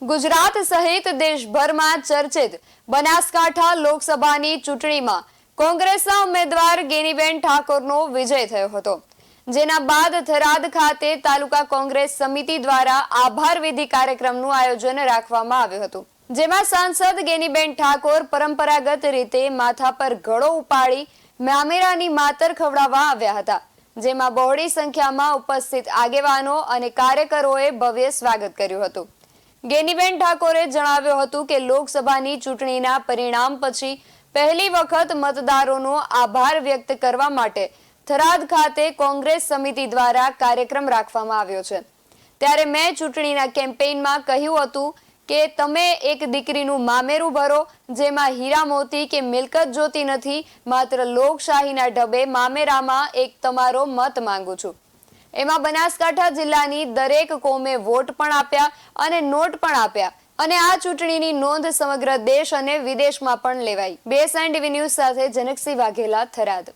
ગુજરાત સહિત દેશભરમાં ચર્ચિત બનાસકાંઠા લોકસભાની ચૂંટણીમાં કોંગ્રેસના ઉમેદવાર ગેનીબેન ઠાકોરનો વિજય થયો હતો, જેના બાદ થરાદ ખાતે તાલુકા કોંગ્રેસ સમિતિ દ્વારા આભાર વિધિ કાર્યક્રમનું આયોજન રાખવામાં આવ્યું હતું, જેમાં સાંસદ ગેનીબેન ઠાકોર પરંપરાગત રીતે માથા પર ઘડો ઉપાડી મામેરાની માતર ખવડાવવા આવ્યા હતા, જેમાં બહોળી સંખ્યામાં ઉપસ્થિત આગેવાનો અને કાર્યકરોએ ભવ્ય સ્વાગત કર્યું હતું। ગેનીબેન ઠાકોરે જણાવ્યું હતું કે લોકસભાની ચૂંટણીના પરિણામ પછી પહેલી વખત મતદારોનો આભાર વ્યક્ત કરવા માટે થરાદ ખાતે કોંગ્રેસ સમિતિ દ્વારા કાર્યક્રમ રાખવામાં આવ્યો છે। ત્યારે મેં ચૂંટણીના કેમ્પેઇનમાં કહ્યું હતું કે તમે એક દીકરીનું મામેરું ભરો, જેમાં હીરા મોતી કે મિલકત જોતી નથી, માત્ર લોકશાહીના ઢબે મામેરામાં એક તમારો મત માંગુ છું। એમાં બનાસકાંઠા જિલ્લાની દરેક કોમે વોટ પણ આપ્યા અને નોટ પણ આપ્યા અને આ ચૂંટણીની નોંધ સમગ્ર દેશ અને વિદેશમાં પણ લેવાઈ। BSN TV ન્યૂઝ સાથે જનકસિંહ વાઘેલા, થરાદ।